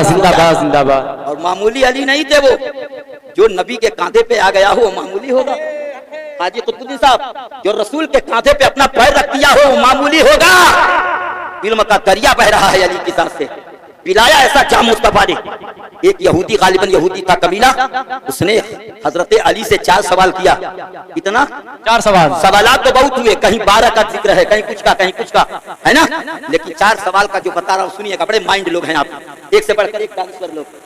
زندہ باد زندہ باد. اور معمولی علی نہیں تھے وہ، جو نبی کے کاندھے پہ آ گیا ہو وہ معمولی ہوگا. حاجی قطب الدین صاحب جو رسول کے کاندھے پہ اپنا پیر رکھ دیا ہو وہ معمولی ہوگا. علم کا دریا بہ رہا ہے علی کی ذات سے، پلایا ایسا جام مصطفیٰ نے. ایک یہودی، غالباً یہودی تھا قبیلہ، اس نے حضرت علی سے 4 سوال کیا. کتنا؟ 4 سوال. سوالات تو بہت ہوئے، کہیں 12 کا ذکر ہے، کہیں کچھ کا کہیں کچھ کا ہے نا، لیکن 4 سوال کا جو بتا رہا ہوں سنیے گا. بڑے مائنڈ لوگ ہیں آپ، ایک سے بڑھ کر ایک دانشور لوگ.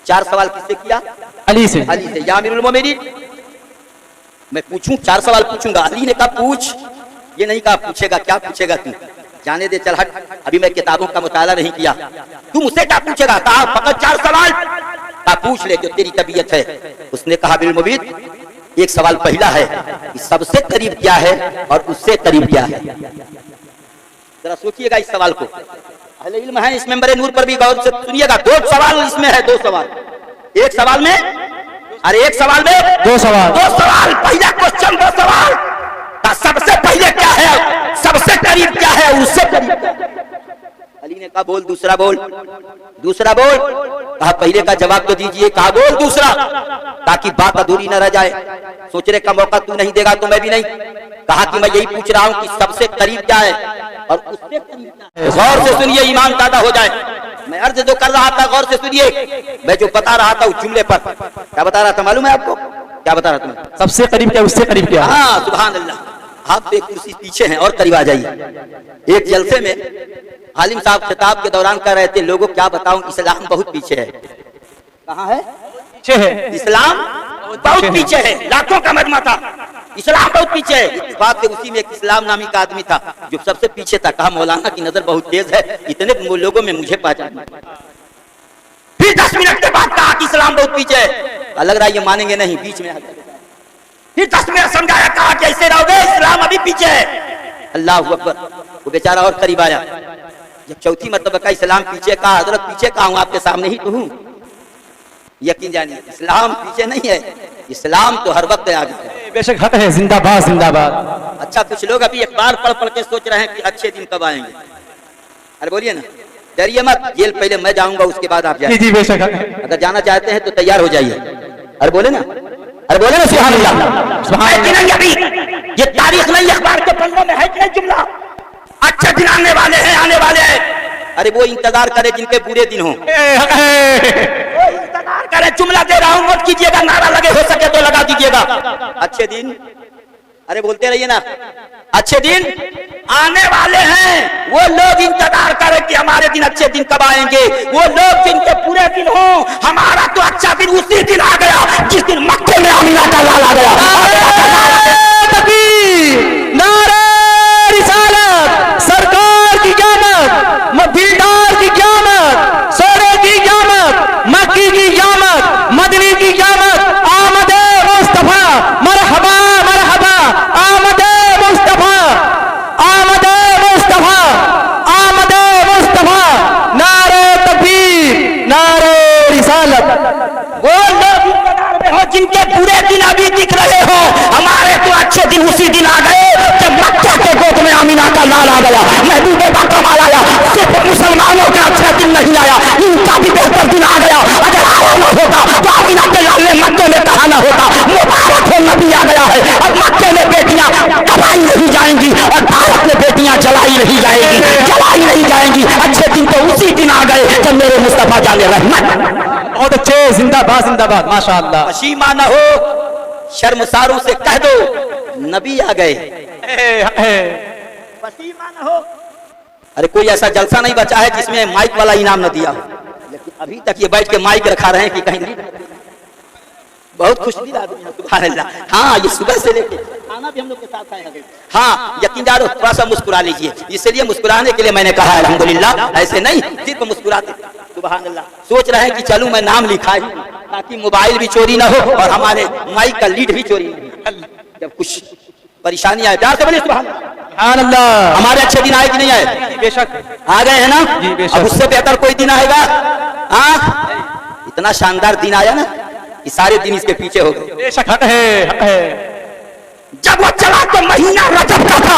4 سوال کس سے کیا؟ علی سے. علی سے. یا امیر المومنین میں پوچھوں 4 سوال پوچھوں گا. علی نے کہا پوچھ، یہ نہیں کہا پوچھے گا کیا پوچھے گا تو جانے دے، چل ہٹ، ابھی میں کتابوں کا مطالعہ نہیں کیا، تم مجھ سے کیا پوچھے گا؟ کہا فقط 4 سوال. کہا پوچھ لے جو تیری طبیعت ہے. اس نے کہا بالمبید ایک سوال پہلا ہے کہ سب سے قریب کیا ہے اور اس سے قریب کیا ہے. ذرا سوچئے گا اس سوال کو. اہل علم ہیں اس ممبر نور پر بھی غور سے سنیے گا. 2 سوال اس میں ہے، 2 سوال. ایک سوال میں، ارے ایک سوال میں 2 سوال. 2 سوال. پہلا کوشچن 2 سوال. سب سے پہلے کیا ہے، سب سے قریب کیا ہے، اس سے قریب کیا ہے. علی نے کہا بول، دوسرا بول، دوسرا بول. کہا پہلے کا جواب تو دیجئے. کہا بول دوسرا، تاکہ بات ادھوری نہ رہ جائے. سوچنے کا موقع تو نہیں دے گا تو میں بھی نہیں. کہا کہ میں یہی پوچھ رہا ہوں کہ سب سے قریب کیا ہے اور اس سے قریب کیا ہے. غور سے سنیے، ایمان پیدا ہو جائے. میں عرض جو کر رہا تھا غور سے سنیے. میں جو بتا رہا تھا اس جملے پر کیا بتا رہا تھا معلوم ہے آپ کو؟ کیا بتا رہا تھا؟ سب سے قریب کیا، اس سے قریب کیا. ہاں سبحان اللہ. آپ ایک کرسی پیچھے ہیں اور قریب آ جائیے. ایک جلسے میں عالم صاحب خطاب کے دوران کہہ رہے تھے لوگوں کیا بتاؤں اسلام بہت پیچھے ہے. کہاں ہے؟ پیچھے ہے. اسلام بہت پیچھے ہے. لاکھوں کا مجمع تھا، اسلام بہت پیچھے ہے. اتفاق سے اسی میں ایک اسلام نامی کا آدمی تھا جو سب سے پیچھے تھا. کہا مولانا کی نظر بہت تیز ہے، اتنے لوگوں میں مجھے پہچانا. پھر 10 منٹ کے بعد کہا کہ اسلام بہت پیچھے ہے. لگ رہا ہے یہ مانیں گے نہیں، بیچ میں آ گئے. پھر 10 منٹ سمجھایا، کہا کہ ایسے رہو گے اسلام ابھی پیچھے ہے. اللہ اکبر. وہ بیچارہ اور قریب آیا. جب چوتھی مرتبہ کا اسلام پیچھے کہا، حضرت پیچھے کہا ہوں، آپ کے سامنے ہی تو ہوں. یقین جانیے اسلام پیچھے نہیں ہے، اسلام تو ہر وقت آگے ہے. بے شک حق ہے. زندہ باد زندہ باد. اچھا کچھ لوگ ابھی اخبار پڑھ کے سوچ رہے ہیں کہ اچھے دن کب آئیں گے. ارے بولیے نا، ڈریے مت. جیل پہلے میں جاؤں گا، اس کے بعد آپ جائیں. جی بے شک. اگر جانا چاہتے ہیں تو تیار ہو جائیے. ارے بولے نا، ارے بولے نا سبحان اللہ. سبحان اللہ. ابھی یہ تاریخ نہیں اخبار کے پنوں میں ہے کہ نہیں جملہ اچھے دن آنے والے ہیں، آنے والے ہیں. ارے وہ انتظار کرے جن کے برے دن ہوں. وہ انتظار کرے. جملہ دے رہا ہوں، نوٹ کیجئے گا، نعرہ لگے ہو سکے تو لگا دیجئے گا. اچھے دن، ارے بولتے رہیے نا، اچھے دن آنے والے ہیں. وہ لوگ انتظار کریں کہ ہمارے دن اچھے دن کب آئیں گے. وہ لوگ جن کے پورے دن ہوں. ہمارا تو اچھا دن اسی دن آ گیا جس دن مکے میں آمینہ کا لال آ گیا. نعرہ رسالت، سرکار کی قیامت، دیدار کی قیامت، سورے کی قیامت، مکی کی قیامت، مدنی کی قیامت. آمد مصطفیٰ مرحبا مرحبا. آمد مصطفیٰ، آمد مصطفیٰ، آمد مصطفیٰ. نعرہ تکبیر، نعرہ رسالت. وہ لوگ انتظار میں ہو جن کے پورے دن ابھی دکھ رہے ہو. ہمارے تو اچھے دن اسی دن آ گئے جب مکہ کے گود میں آمینہ کا لال آ گیا. محبوب پاک کمال آیا. صرف مسلمانوں کا اچھا دن نہیں آیا، ان کا بھی بہتر دن آ گیا. اگر آیا نہ ہوتا تو آمینہ کے لال نے مکے میں کہا نہ ہوتا مبارک ہو نبی آ گیا ہے. اب مکے میں بیٹیاں کمائی نہیں جائیں گی اور بھارت میں بیٹیاں جلائی نہیں جائیں گی، جلائی نہیں جائیں گی. اچھے دن تو اسی دن آ گئے جب میرے مصطفیٰ جان رحمت. بہت اچھے. زندہ باد زندہ باد. ماشاء اللہ. پشیماں نہ ہو، شرمساروں سے کہہ دو نبی آ گئے. پشیماں نہ ہو. ارے کوئی ایسا جلسہ نہیں بچا ہے جس میں مائک والا انعام نہ دیا ہو، لیکن ابھی تک یہ بیٹھ کے مائک رکھا رہے ہیں کہ کہیں نہیں. بہت خوش دل آدمی ہے سبحان اللہ. ہاں یہ صبح سے لے کے کھانا بھی ہم لوگ کے ساتھ کھائے ہیں. ہاں یقین دارو تھوڑا سا مسکرا لیجیے. اس لیے مسکرانے کے لیے میں نے کہا ہے الحمدللہ. ایسے نہیں صرف مسکراتے. سبحان اللہ. سوچ رہے ہیں کہ چلوں میں نام لکھا ہی تاکہ موبائل بھی چوری نہ ہو اور ہمارے مائک کا لیڈ بھی چوری نہ ہو. جب کچھ پریشانی آئے پیار سے بولیے سبحان اللہ. ہمارے اچھے دن آئے کہ نہیں آئے؟ بے شک آ گئے ہیں نا. اب اس سے بہتر کوئی دن آئے گا؟ ہاں اتنا شاندار دن آیا نا کہ سارے دن اس کے پیچھے ہو گئے. بے شک حق ہے. حق ہے. جب وہ چلا تو مہینہ رجب کا تھا.